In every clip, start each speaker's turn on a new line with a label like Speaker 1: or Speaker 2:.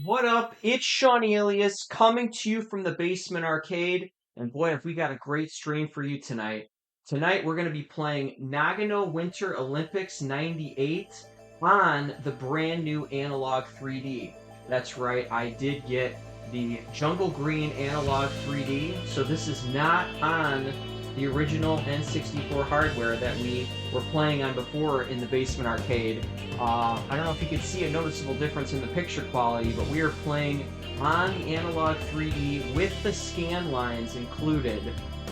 Speaker 1: What up? It's Seaneleous coming to you from the Basement Arcade. And boy, have we got a great stream for you tonight. Tonight we're going to be playing Nagano Winter Olympics 98 on the brand new Analogue 3D. That's right, I did get the Jungle Green Analogue 3D. So this is not on the original N64 hardware that we were playing on before in the Basement Arcade. I don't know if you can see a noticeable difference in the picture quality, but we are playing on the Analogue 3D with the scan lines included.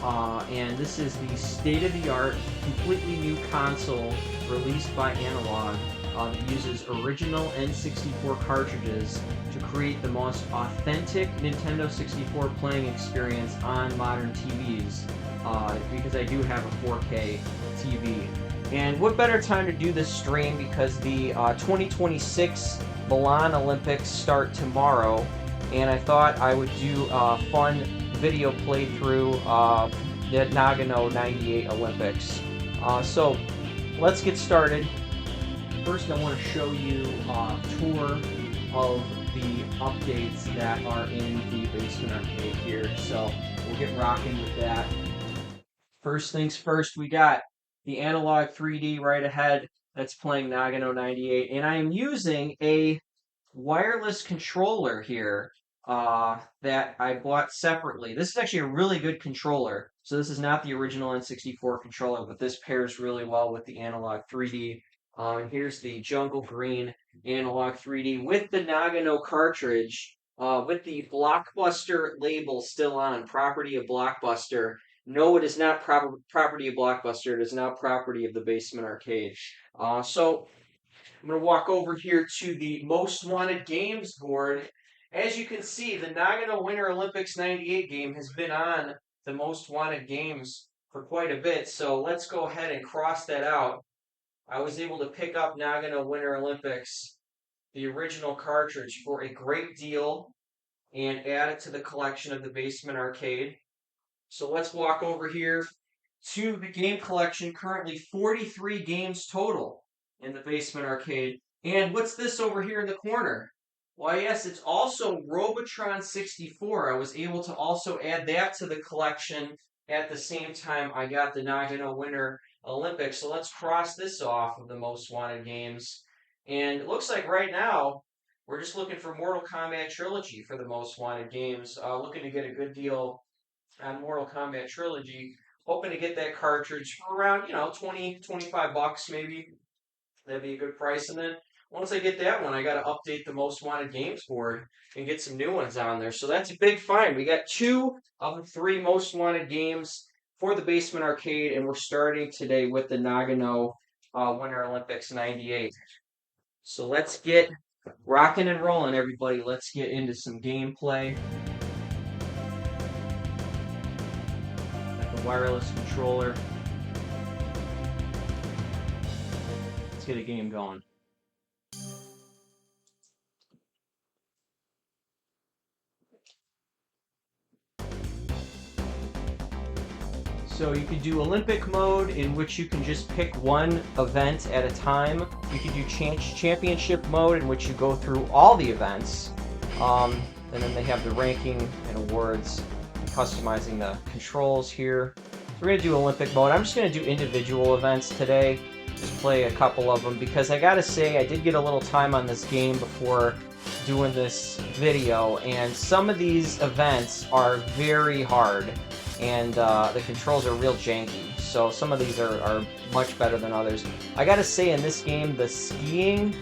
Speaker 1: And this is the state-of-the-art, completely new console released by Analogue that uses original N64 cartridges to create the most authentic Nintendo 64 playing experience on modern TVs. Because I do have a 4K TV. And what better time to do this stream because the 2026 Milan Olympics start tomorrow, and I thought I would do a fun video playthrough the Nagano 98 Olympics. So let's get started. First I want to show you a tour of the updates that are in the Basement Arcade here. So we'll get rocking with that. First things first, we got the Analogue 3D right ahead that's playing Nagano 98, and I am using a wireless controller here that I bought separately. This is actually a really good controller. So this is not the original N64 controller, but this pairs really well with the Analogue 3D. And here's the Jungle Green Analogue 3D with the Nagano cartridge, with the Blockbuster label still on, property of Blockbuster. No, it is not property of Blockbuster. It is now property of the Basement Arcade. So I'm going to walk over here to the Most Wanted Games board. As you can see, the Nagano Winter Olympics 98 game has been on the Most Wanted Games for quite a bit. So let's go ahead and cross that out. I was able to pick up Nagano Winter Olympics, the original cartridge, for a great deal and add it to the collection of the Basement Arcade. So let's walk over here to the game collection. Currently 43 games total in the Basement Arcade. And what's this over here in the corner? Why, yes, it's also Robotron 64. I was able to also add that to the collection at the same time I got the Nagano Winter Olympics. So let's cross this off of the Most Wanted games. And it looks like right now we're just looking for Mortal Kombat Trilogy for the Most Wanted games. Looking to get a good deal on Mortal Kombat Trilogy. Hoping to get that cartridge for around, 20, 25 bucks maybe. That'd be a good price. And then once I get that one, I got to update the Most Wanted Games board and get some new ones on there. So that's a big find. We got 2 of the 3 Most Wanted games for the Basement Arcade, and we're starting today with the Nagano Winter Olympics 98. So let's get rocking and rolling, everybody. Let's get into some gameplay. Wireless controller. Let's get a game going. So you could do Olympic mode, in which you can just pick one event at a time. You could do championship mode, in which you go through all the events. And then they have the ranking and awards, customizing the controls here. So we're going to do Olympic mode. I'm just going to do individual events today. Just play a couple of them, because I gotta say, I did get a little time on this game before doing this video, and some of these events are very hard, and the controls are real janky. So some of these are much better than others. I gotta say, in this game, the skiing,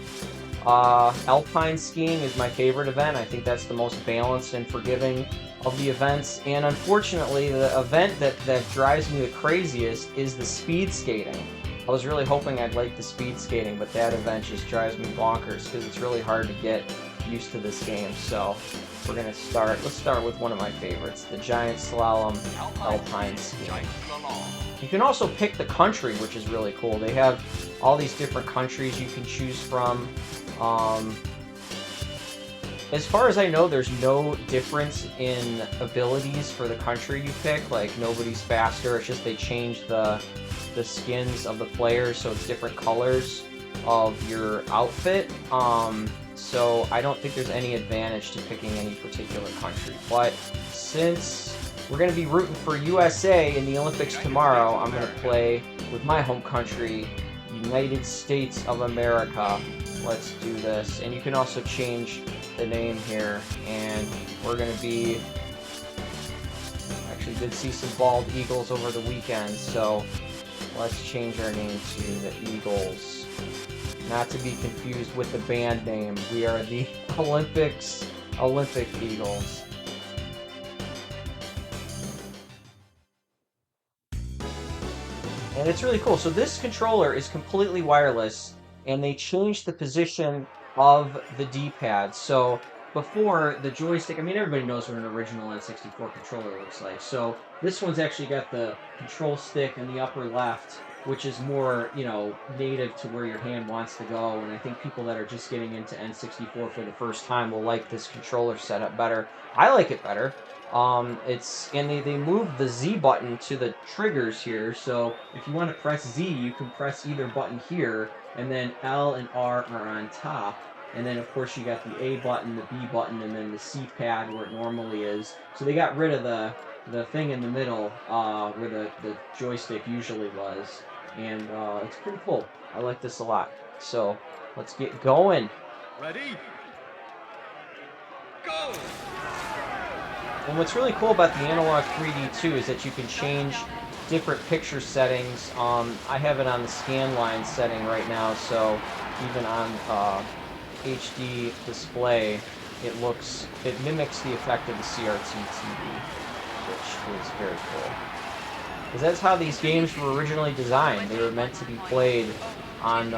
Speaker 1: alpine skiing is my favorite event. I think that's the most balanced and forgiving of the events. And unfortunately, the event that drives me the craziest is the speed skating. I was really hoping I'd like the speed skating, but that event just drives me bonkers because it's really hard to get used to this game. So we're gonna let's start with one of my favorites, the giant slalom alpine skiing. You can also pick the country, which is really cool. They have all these different countries you can choose from. As far as I know, there's no difference in abilities for the country you pick. Like, nobody's faster. It's just they changed the skins of the players, so it's different colors of your outfit. so I don't think there's any advantage to picking any particular country. But since we're going to be rooting for USA in the Olympics tomorrow, I'm going to play with my home country, United States of America. Let's do this. And you can also change the name here, and we're going to be... Actually did see some bald eagles over the weekend, so let's change our name to the Eagles. Not to be confused with the band name. We are the Olympic Eagles. And it's really cool. So this controller is completely wireless, and they changed the position of the D-pad. So before, the joystick, I mean, everybody knows what an original N64 controller looks like. So this one's actually got the control stick in the upper left, which is more, you know, native to where your hand wants to go. And I think people that are just getting into N64 for the first time will like this controller setup better. I like it better. They moved the Z button to the triggers here, so if you want to press Z, you can press either button here, and then L and R are on top. And then, of course, you got the A button, the B button, and then the C pad where it normally is. So they got rid of the thing in the middle where the joystick usually was. And it's pretty cool. I like this a lot. So let's get going.
Speaker 2: Ready? Go!
Speaker 1: And what's really cool about the Analogue 3D too is that you can change different picture settings. I have it on the scan line setting right now, so even on HD display, it mimics the effect of the CRT TV, which is very cool. Because that's how these games were originally designed. They were meant to be played on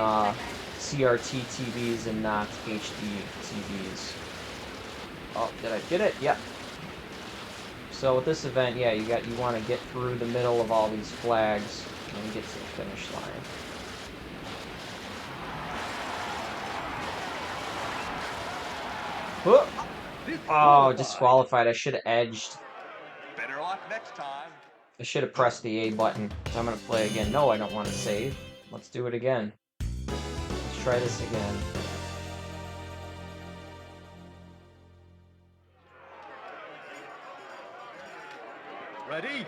Speaker 1: CRT TVs and not HD TVs. Oh, did I get it? Yep. So with this event, yeah, you want to get through the middle of all these flags and get to the finish line. Whoop. Oh, disqualified. I should have edged.
Speaker 2: Better luck next time.
Speaker 1: I should have pressed the A button. So I'm going to play again. No, I don't want to save. Let's do it again. Let's try this again.
Speaker 2: Ready?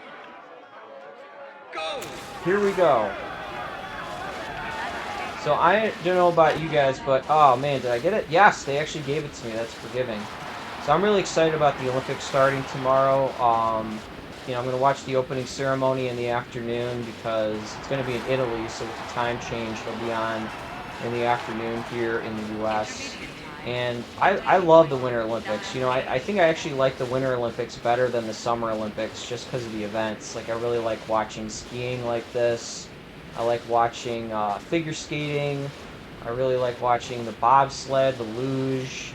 Speaker 2: Go!
Speaker 1: Here we go. So I don't know about you guys, but oh man, did I get it? Yes, they actually gave it to me. That's forgiving. So I'm really excited about the Olympics starting tomorrow. You know, I'm going to watch the opening ceremony in the afternoon because it's going to be in Italy, so with the time change, it'll be on in the afternoon here in the U.S. And I love the Winter Olympics. You know, I think I actually like the Winter Olympics better than the Summer Olympics just because of the events. Like, I really like watching skiing like this. I like watching figure skating. I really like watching the bobsled, the luge.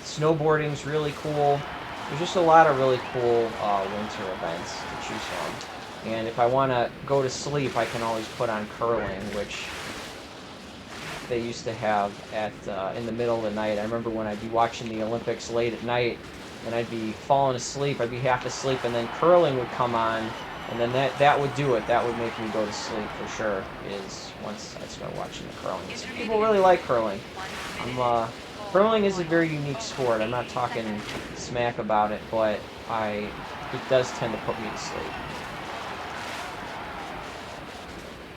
Speaker 1: Snowboarding's really cool. There's just a lot of really cool winter events to choose from. And if I want to go to sleep, I can always put on curling, which they used to have at in the middle of the night. I remember when I'd be watching the Olympics late at night, and I'd be falling asleep. I'd be half asleep, and then curling would come on, and then that would do it. That would make me go to sleep for sure. Is once I start watching the curling. Some people really like curling. Curling is a very unique sport. I'm not talking smack about it, but it does tend to put me to sleep.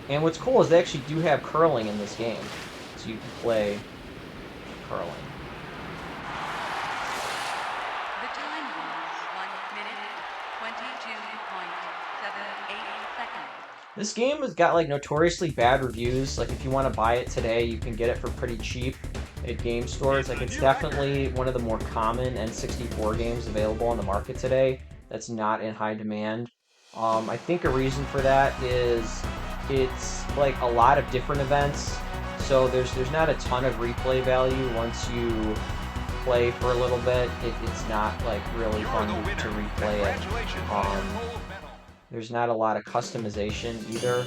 Speaker 1: And what's cool is they actually do have curling in this game. So you can play curling.
Speaker 3: The time was 1 minute, 22.78 seconds.
Speaker 1: This game has got like notoriously bad reviews. Like if you want to buy it today, you can get it for pretty cheap at game stores. Like it's definitely one of the more common N64 games available on the market today that's not in high demand. I think a reason for that is it's like a lot of different events, so there's not a ton of replay value once you play for a little bit. It's not like really fun to replay it. There's not a lot of customization either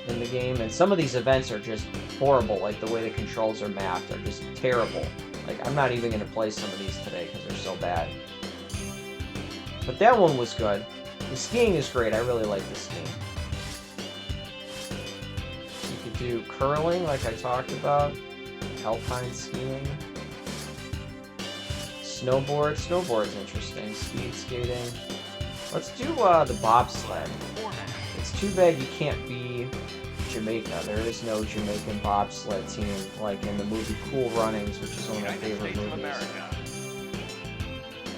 Speaker 1: in the game, and some of these events are just horrible. Like the way the controls are mapped are just terrible. Like I'm not even going to play some of these today because they're so bad. But that one was good. The skiing is great. I really like the skiing. You could do curling like I talked about, alpine skiing. snowboard. Snowboard's interesting. Speed skating. Let's do the bobsled. It's too bad you can't be Jamaica. There is no Jamaican bobsled team like in the movie Cool Runnings, which is one of my favorite movies.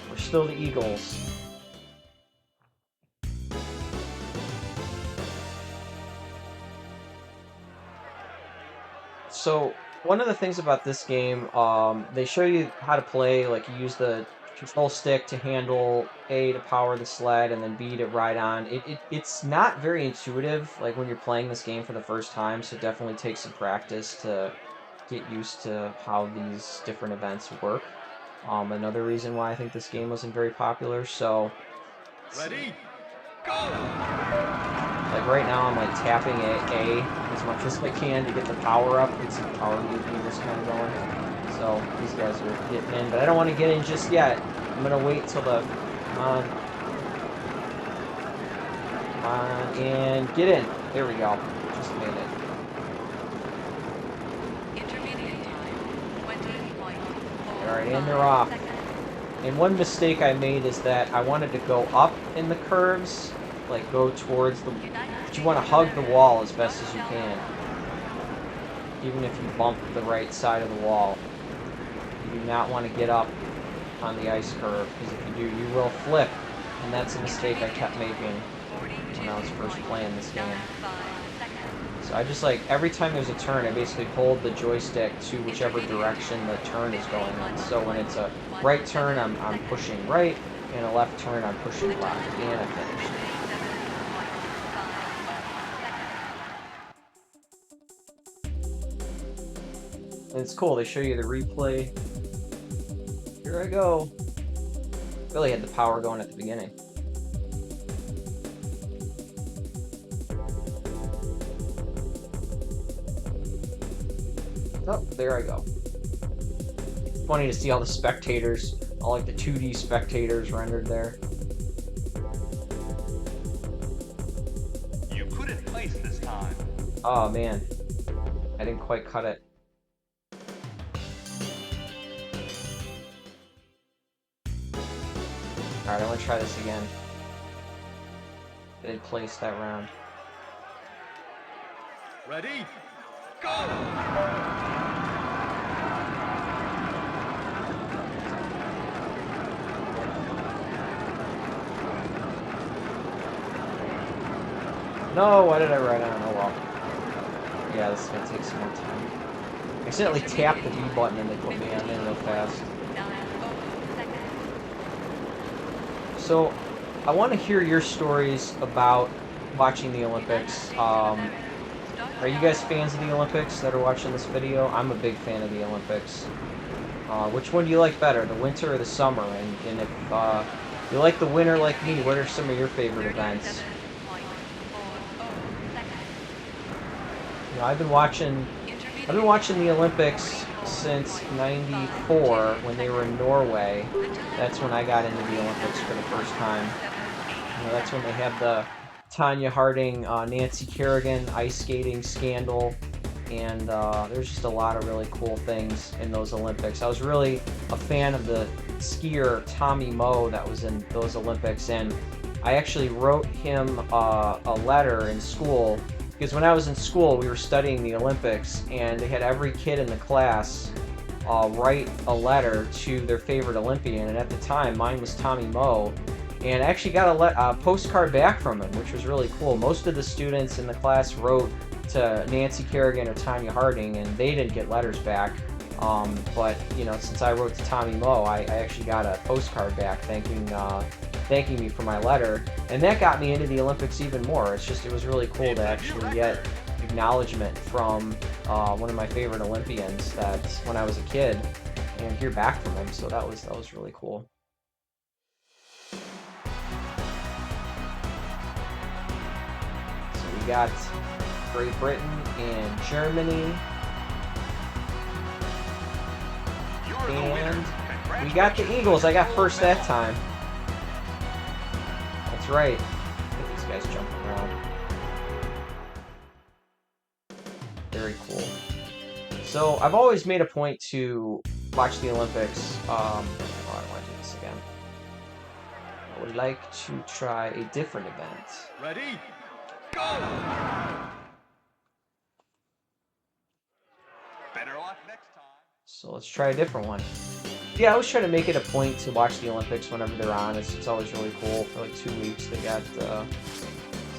Speaker 1: We're still the Eagles. So one of the things about this game, they show you how to play. Like you use the control stick to handle A to power the sled, and then B to ride on. It's not very intuitive, like when you're playing this game for the first time. So it definitely takes some practice to get used to how these different events work. Another reason why I think this game wasn't very popular. So
Speaker 2: Ready? Go!
Speaker 1: like right now, I'm like tapping A as much as I can to get the power up. Get some power meters kind of going. So these guys are getting in, but I don't want to get in just yet. I'm gonna wait till the come on, and get in. There we go. Just made it.
Speaker 3: Intermediate time, 20.4.
Speaker 1: All right, and they're off. And one mistake I made is that I wanted to go up in the curves, like go towards the. But you want to hug the wall as best as you can, even if you bump the right side of the wall. You do not want to get up on the ice curve, because if you do, you will flip, and that's a mistake I kept making when I was first playing this game. So I just like, every time there's a turn, I basically hold the joystick to whichever direction the turn is going in. So when it's a right turn, I'm pushing right, and a left turn, I'm pushing left, and I finish. And it's cool, they show you the replay. Here I go. Really had the power going at the beginning. Oh, there I go. It's funny to see all the spectators, all like the 2D spectators rendered there.
Speaker 2: You couldn't place this time.
Speaker 1: Oh man, I didn't quite cut it. Alright, I want to try this again. Didn't place that round.
Speaker 2: Ready? Go!
Speaker 1: No, why did I ride on? Oh well. Yeah, this is gonna take some more time. I accidentally tapped the B button and they put me on there real fast. So, I want to hear your stories about watching the Olympics. Are you guys fans of the Olympics that are watching this video? I'm a big fan of the Olympics. Which one do you like better, the winter or the summer? And if you like the winter like me, what are some of your favorite events? You know, I've been watching the Olympics since '94 when they were in Norway. That's when I got into the Olympics for the first time. You know, that's when they had the Tanya Harding, Nancy Kerrigan ice skating scandal, and there's just a lot of really cool things in those Olympics. I was really a fan of the skier Tommy Moe that was in those Olympics, and I actually wrote him a letter in school, because when I was in school we were studying the Olympics, and they had every kid in the class write a letter to their favorite Olympian, and at the time mine was Tommy Moe. And I actually got a postcard back from him, which was really cool. Most of the students in the class wrote to Nancy Kerrigan or Tanya Harding, and they didn't get letters back. But you know, since I wrote to Tommy Moe, I actually got a postcard back thanking me for my letter, and that got me into the Olympics even more. It was really cool to actually get acknowledgement from one of my favorite Olympians that when I was a kid, and hear back from him. So that was really cool. We got Great Britain and Germany, and we got the Eagles. I got first that time. That's right. Look at these guys jumping around. Very cool. So I've always made a point to watch the Olympics. Oh, I don't want again. I would like to try a different event.
Speaker 2: Ready? Go! Better luck next time.
Speaker 1: So let's try a different one. Yeah, I always try to make it a point to watch the Olympics whenever they're on. It's always really cool. For like 2 weeks, they got, so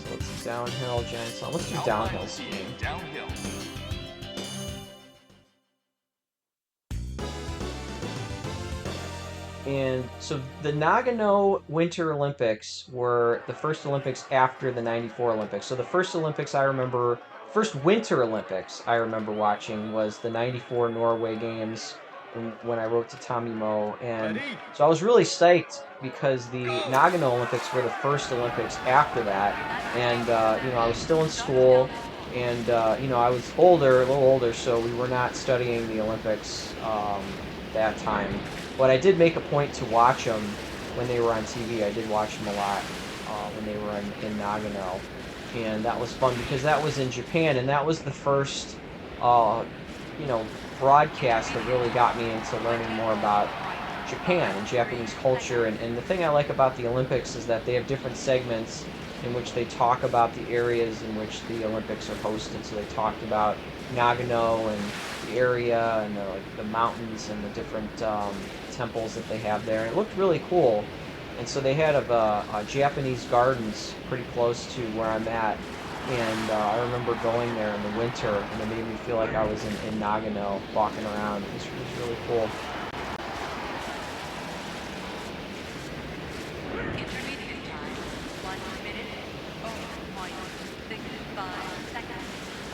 Speaker 1: let's do downhill, giant slalom. Let's do downhill skiing.
Speaker 2: Downhill.
Speaker 1: And so the Nagano Winter Olympics were the first Olympics after the 94 Olympics. So the first Olympics I remember, first Winter Olympics I remember watching was the 94 Norway Games when I wrote to Tommy Moe. And so I was really psyched because the Nagano Olympics were the first Olympics after that. And, you know, I was still in school and, you know, I was older, a little older, so we were not studying the Olympics that time. But I did make a point to watch them when they were on TV. I did watch them a lot when they were in Nagano. And that was fun because that was in Japan, and that was the first, you know, broadcast that really got me into learning more about Japan and Japanese culture. And the thing I like about the Olympics is that they have different segments in which they talk about the areas in which the Olympics are hosted. So they talked about Nagano and the area and the mountains and the different temples that they have there. And it looked really cool. And so they had a Japanese gardens pretty close to where I'm at. And I remember going there in the winter, and it made me feel like I was in Nagano, walking around. It was really cool.
Speaker 3: Intermediate time, 1 minute, 0.65 seconds.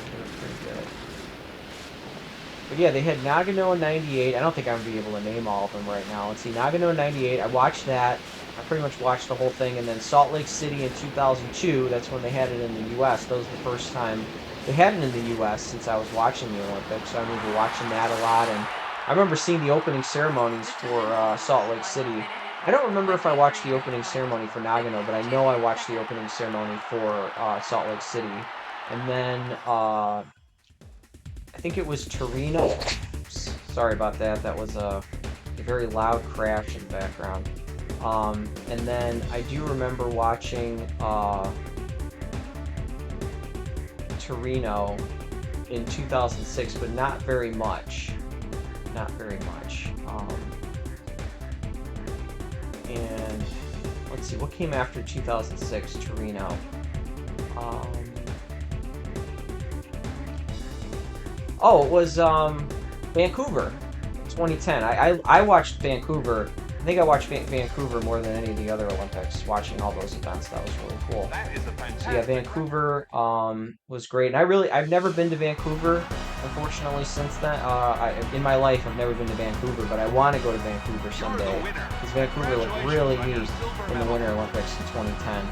Speaker 1: They were pretty good. But yeah, they had Nagano in 98. I don't think I'm going to be able to name all of them right now. Let's see, Nagano in 98. I watched that. I pretty much watched the whole thing. And then Salt Lake City in 2002. That's when they had it in the U.S. That was the first time they had it in the U.S. since I was watching the Olympics. So I remember watching that a lot. And I remember seeing the opening ceremonies for Salt Lake City. I don't remember if I watched the opening ceremony for Nagano, but I know I watched the opening ceremony for Salt Lake City. And then I think it was Torino. Oops, sorry about that. That was a very loud crash in the background. And then I do remember watching Torino in 2006, but not very much. Not very much. And let's see, what came after 2006 Torino? Oh, it was Vancouver, 2010. I watched Vancouver. I think I watched Vancouver more than any of the other Olympics. Watching all those events, that was really cool.
Speaker 2: That is a fantastic.
Speaker 1: So yeah, Vancouver was great. And I've never been to Vancouver, unfortunately, since then. In my life, I've never been to Vancouver, but I want to go to Vancouver someday because Vancouver looked really neat in the Winter Olympics in 2010.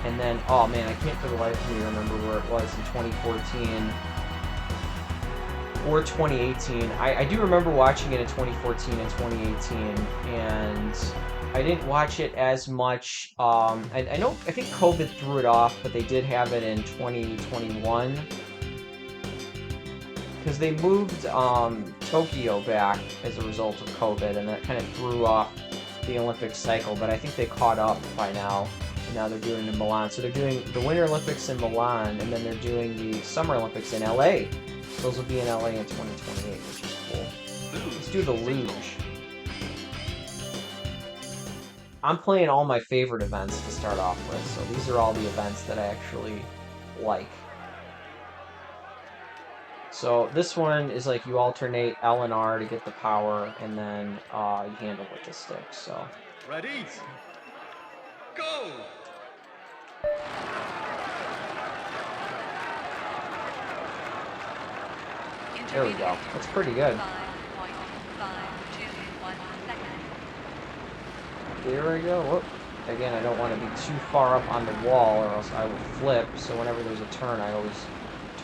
Speaker 1: And then, oh man, I can't for the life of me remember where it was in 2014 or 2018. I do remember watching it in 2014 and 2018, and I didn't watch it as much. I think COVID threw it off, but they did have it in 2021 because they moved Tokyo back as a result of COVID, and that kind of threw off the Olympic cycle. But I think they caught up by now. And now they're doing it in Milan. So they're doing the Winter Olympics in Milan, and then they're doing the Summer Olympics in LA. Those will be in LA in 2028, which is cool. Let's do the luge. I'm playing all my favorite events to start off with, so these are all the events that I actually like. So this one is like you alternate L and R to get the power, and then you handle with the stick. So
Speaker 2: Ready? Go!
Speaker 1: there we go. That's pretty good.
Speaker 3: 5.521 seconds.
Speaker 1: There we go. Whoop. Again, I don't want to be too far up on the wall or else I will flip. So whenever there's a turn, I always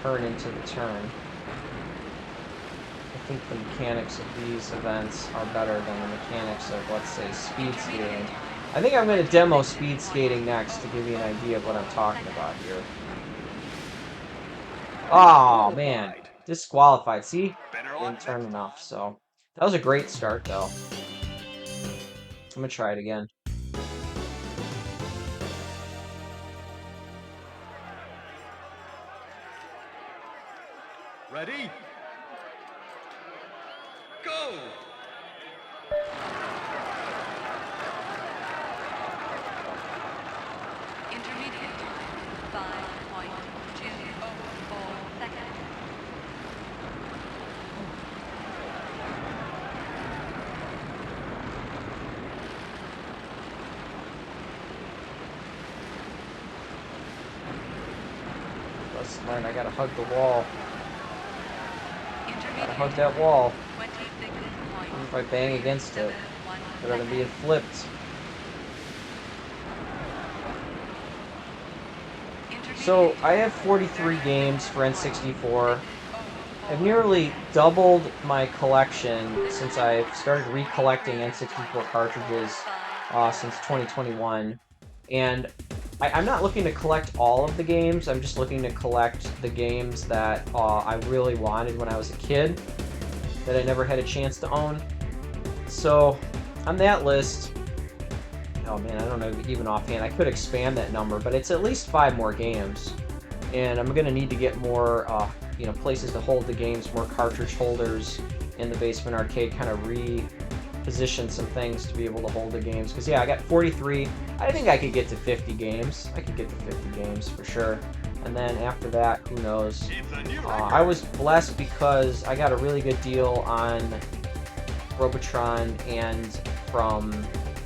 Speaker 1: turn into the turn. I think the mechanics of these events are better than the mechanics of, let's say, speed skating. I think I'm going to demo speed skating next to give you an idea of what I'm talking about here. Oh, man. Disqualified. See? Didn't turn enough, so... That was a great start, though. I'm gonna try it again.
Speaker 2: Ready? Go!
Speaker 3: Intermediate time, 5.204 seconds.
Speaker 1: Let's learn. I gotta hug the wall. Gotta
Speaker 3: Intermediate
Speaker 1: hug that wall.
Speaker 3: 26
Speaker 1: Even if I bang against it,
Speaker 3: 0.71
Speaker 1: better than being flipped. So I have 43 games for N64. I've nearly doubled my collection since I've started recollecting N64 cartridges since 2021. And I'm not looking to collect all of the games, I'm just looking to collect the games that I really wanted when I was a kid, that I never had a chance to own. So on that list, oh man, I don't know even offhand, I could expand that number, but it's at least 5 more games. And I'm going to need to get more places to hold the games, more cartridge holders in the basement arcade, kind of reposition some things to be able to hold the games. Because, yeah, I got 43. I think I could get to 50 games. I could get to 50 games for sure. And then after that, who knows? I was blessed because I got a really good deal on Robotron and from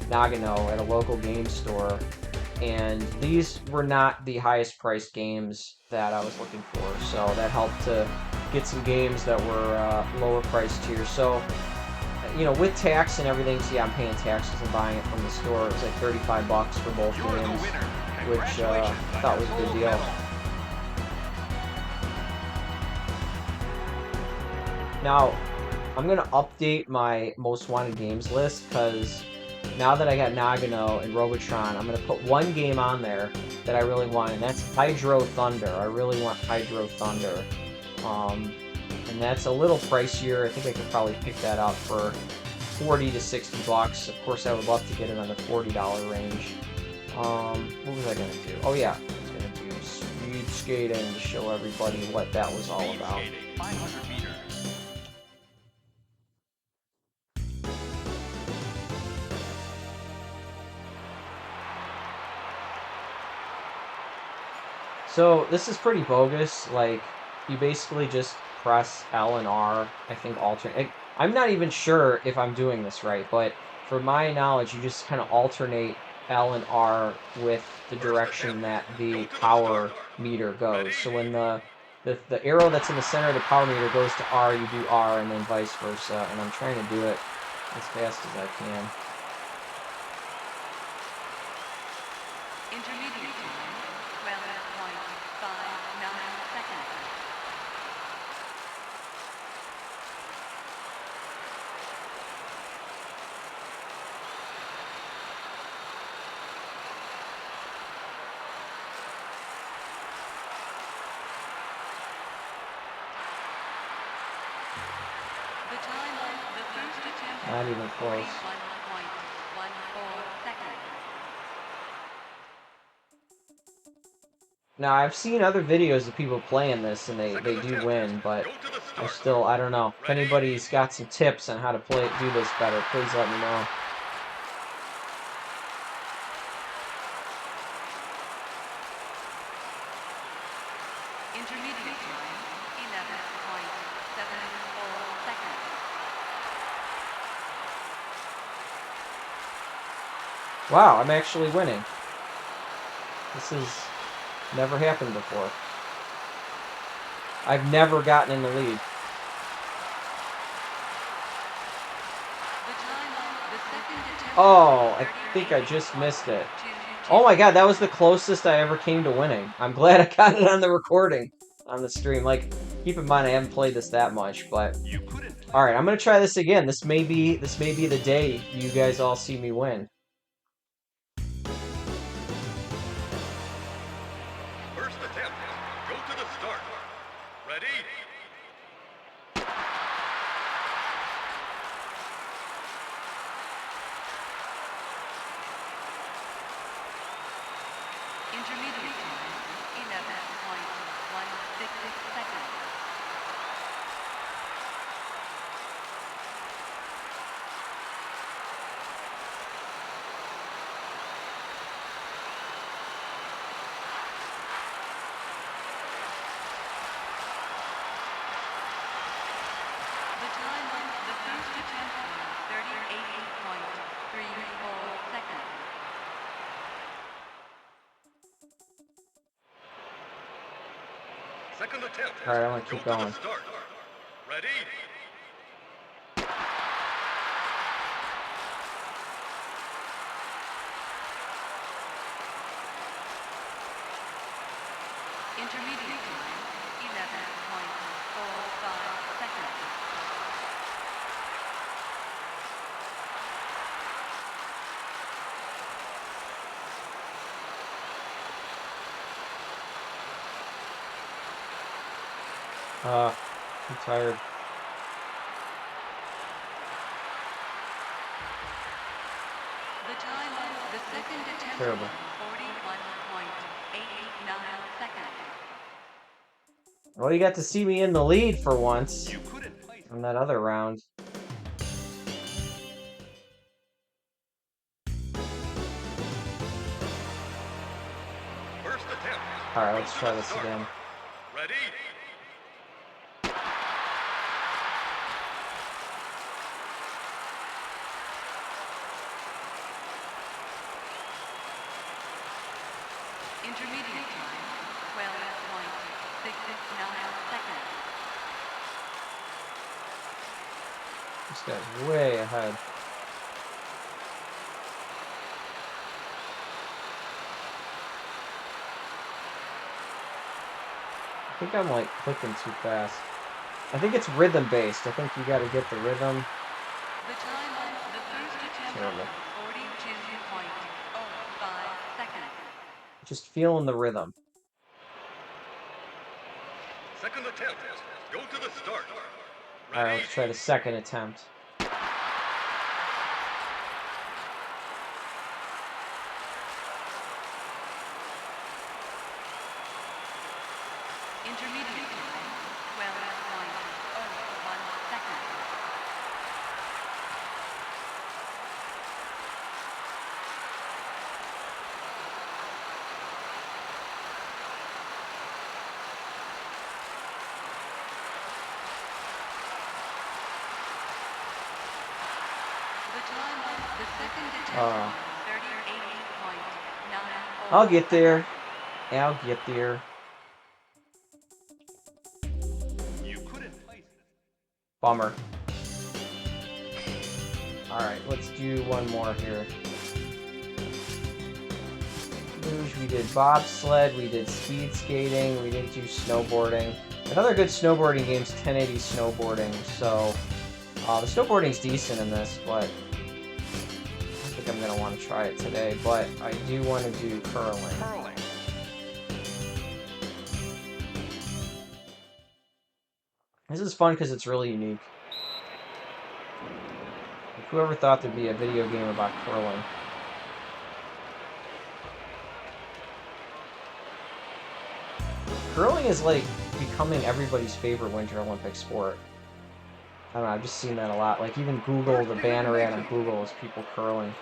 Speaker 1: Nagano at a local game store. And these were not the highest priced games that I was looking for, so that helped to get some games that were lower priced here. So, with tax and everything, so yeah, I'm paying taxes and buying it from the store. It was like 35 bucks for both games, which I thought was a good deal. Now, I'm going to update my most wanted games list, because now that I got Nagano and Robotron, I'm going to put one game on there that I really want, and that's Hydro Thunder. I really want Hydro Thunder. And that's a little pricier. I think I could probably pick that up for 40 to 60 bucks. Of course, I would love to get it on the $40 range. What was I going to do? Oh yeah, I was going to do speed skating to show everybody what that was all about.
Speaker 2: 500 meters.
Speaker 1: So this is pretty bogus. Like, you basically just press L and R, I think alternate. I'm not even sure if I'm doing this right, but for my knowledge, you just kind of alternate L and R with the direction that the power meter goes. So when the arrow that's in the center of the power meter goes to R, you do R, and then vice versa. And I'm trying to do it as fast as I can.
Speaker 3: Intermediate time, 12.59 seconds. The time of the first attempt,
Speaker 1: Not even close.
Speaker 3: 41.14 seconds.
Speaker 1: Now, I've seen other videos of people playing this, and they do win, but I don't know. If anybody's got some tips on how to do this better, please let me know.
Speaker 3: Intermediate time, 11.74 seconds.
Speaker 1: Wow, I'm actually winning. This has never happened before. I've never gotten in the lead.
Speaker 3: The time of the second attempt,
Speaker 1: Oh, I think I just missed it. Oh my god, that was the closest I ever came to winning. I'm glad I got it on the recording, on the stream. Like, keep in mind I haven't played this that much, but
Speaker 2: You put it.
Speaker 1: alright, I'm gonna try this again. This may be the day you guys all see me win.
Speaker 2: First attempt. Go to the start. Ready? Second attempt.
Speaker 1: All right, I want to
Speaker 2: Go
Speaker 1: keep
Speaker 2: to the
Speaker 1: going.
Speaker 2: start. Ready?
Speaker 3: Intermediate time, 11.45 seconds.
Speaker 1: I'm tired.
Speaker 3: The time of the second attempt
Speaker 1: Terrible.
Speaker 3: was 41.89 seconds.
Speaker 1: Well, you got to see me in the lead for once
Speaker 2: You couldn't place
Speaker 1: on that other round.
Speaker 2: first attempt.
Speaker 1: All right,
Speaker 2: Go
Speaker 1: let's
Speaker 2: to
Speaker 1: try
Speaker 2: the
Speaker 1: this
Speaker 2: start.
Speaker 1: again.
Speaker 2: Ready?
Speaker 3: Intermediate time, 12.69 seconds.
Speaker 1: This guy's way ahead. I think I'm like clicking too fast. I think it's rhythm based. I think you got to get the rhythm.
Speaker 3: The time of the first attempt
Speaker 1: Terrible.
Speaker 3: was 42.05 seconds.
Speaker 1: Just feeling the rhythm.
Speaker 2: Second attempt. Go to the start.
Speaker 1: All right,
Speaker 2: Ready?
Speaker 1: let's try the second attempt.
Speaker 3: Intermediate time, 12.01 seconds. The time of the second attempt was 38.94
Speaker 1: I'll get there.
Speaker 3: seconds.
Speaker 1: I'll get there.
Speaker 2: You couldn't place it.
Speaker 1: Bummer. All right, let's do one more here. Luge, we did bobsled, we did speed skating, we didn't do snowboarding. Another good snowboarding game is 1080 snowboarding, so the snowboarding's decent in this, but I don't think I'm going to want to try it today, but I do want to do curling.
Speaker 2: Curling.
Speaker 1: This is fun because it's really unique. Like, whoever thought there'd be a video game about curling? Curling is like becoming everybody's favorite Winter Olympic sport. I don't know, I've just seen that a lot. Like even Google, the banner ad on Google is people curling.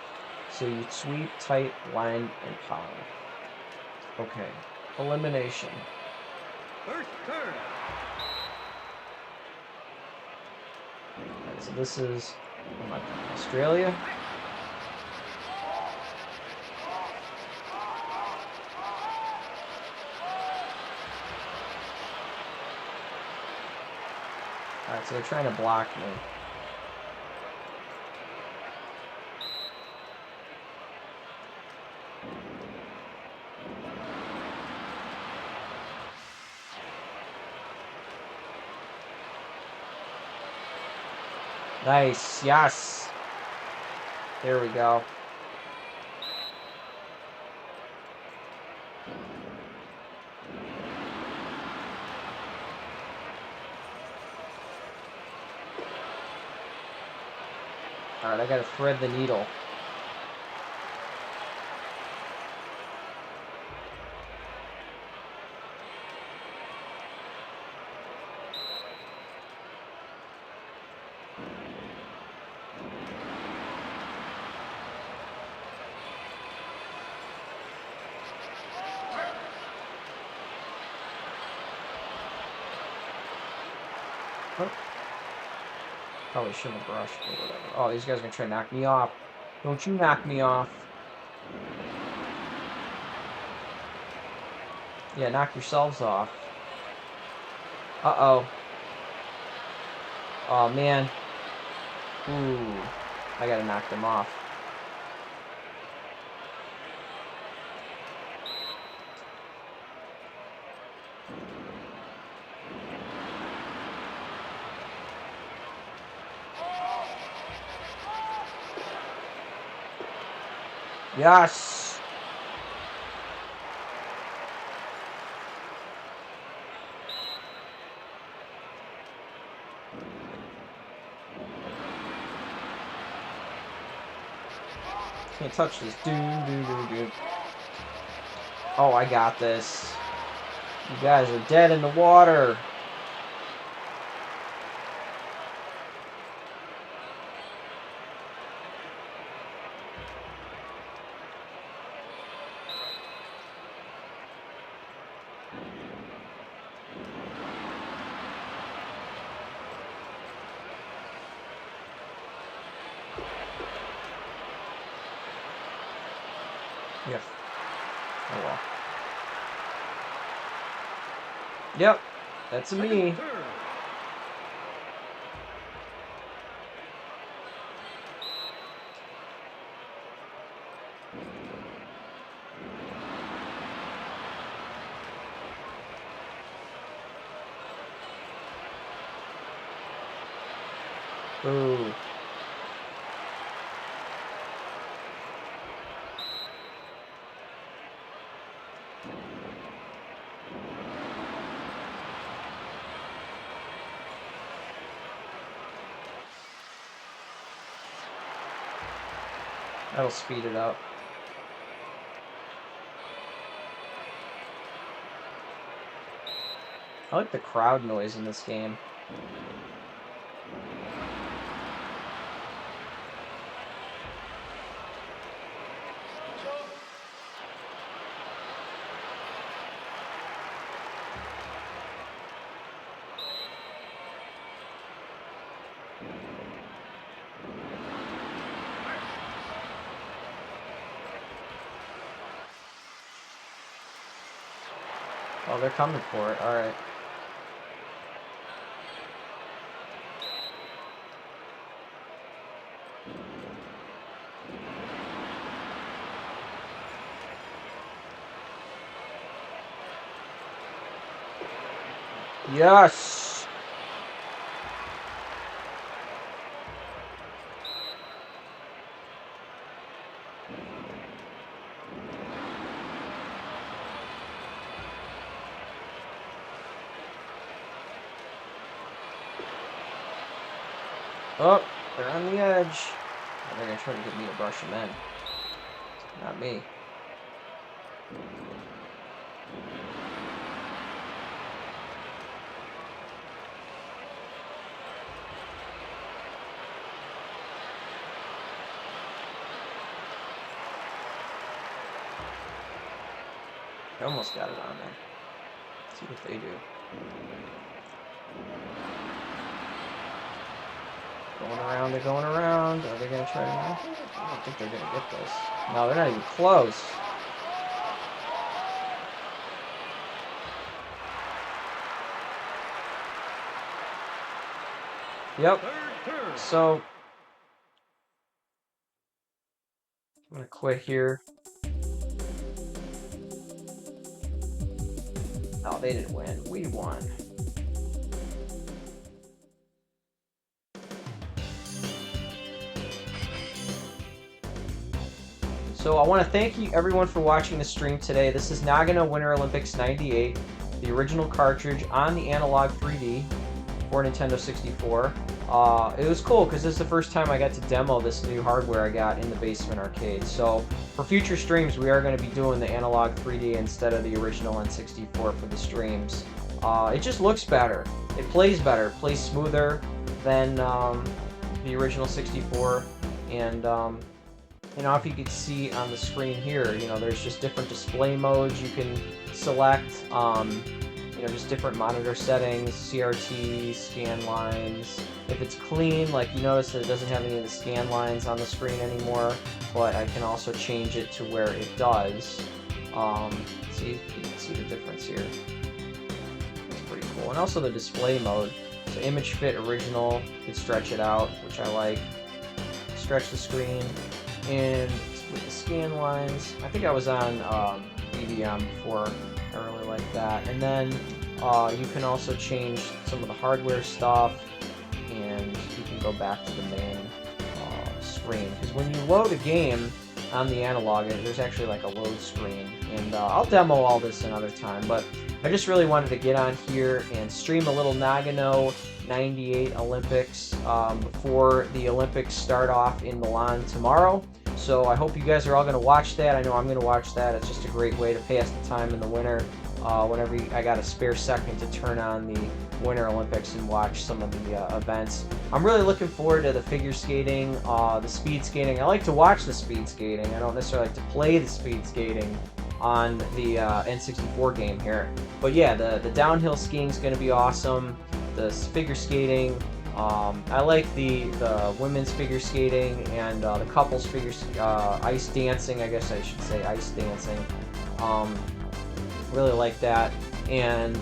Speaker 1: So you sweep, tight, line, and pound. Okay. Elimination.
Speaker 2: First turn.
Speaker 1: Alright, so this is Australia. Alright, so they're trying to block me. Nice, yes. There we go. Alright, I gotta thread the needle. Oh. Probably shouldn't have brushed or whatever. Oh, these guys are gonna try to knock me off. Don't you knock me off. Yeah, knock yourselves off. Uh-oh. Oh, man. Ooh. I gotta knock them off. Yes! Can't touch this. Dude. Oh, I got this. You guys are dead in the water. Yes. Oh well. Yep. That's me. Ooh. That'll speed it up. I like the crowd noise in this game. Oh, they're coming for it. All right. Yes. Oh, they're on the edge. Oh, they're gonna try to get me to brush them in. Not me. I almost got it on there. Let's see what they do. Going around, they're going around. Are they going to try to knock it? I don't think they're going to get this. No, they're not even close. Yep. So, I'm going to quit here. No, they didn't win. We won. So I want to thank you everyone for watching the stream today. This is Nagano Winter Olympics 98, the original cartridge on the Analogue 3D for Nintendo 64. It was cool because this is the first time I got to demo this new hardware I got in the basement arcade. So for future streams, we are going to be doing the Analogue 3D instead of the original N64 for the streams. It just looks better. It plays better. It plays smoother than the original 64. And you know, if you could see on the screen here, you know, there's just different display modes you can select. You know, just different monitor settings, CRT, scan lines. If it's clean, like you notice that it doesn't have any of the scan lines on the screen anymore, but I can also change it to where it does. See, you can see the difference here. It's pretty cool. cool. And also the display mode. So image fit original, you can stretch it out, which I like. Stretch the screen, and with the scan lines, I think I was on BDM before. I really like that. And then you can also change some of the hardware stuff, and you can go back to the main screen. Because when you load a game on the Analogue, there's actually like a load screen, and I'll demo all this another time, but I just really wanted to get on here and stream a little Nagano 98 Olympics before the Olympics start off in Milan tomorrow. So I hope you guys are all going to watch that. I know I'm going to watch that. It's just a great way to pass the time in the winter whenever I got a spare second to turn on the Winter Olympics and watch some of the events. I'm really looking forward to the figure skating, the speed skating. I like to watch the speed skating. I don't necessarily like to play the speed skating on the N64 game here. But yeah, the downhill skiing is going to be awesome. The figure skating, I like the women's figure skating and the couples figure ice dancing. I guess I should say ice dancing. Really like that, and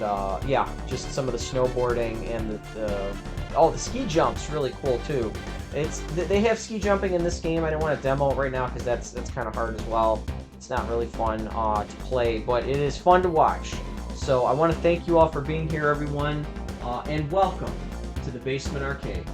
Speaker 1: yeah, just some of the snowboarding and the ski jumps really cool too. They have ski jumping in this game. I don't want to demo it right now because that's kind of hard as well. It's not really fun to play, but it is fun to watch. So I want to thank you all for being here, everyone, and welcome to the Basement Arcade.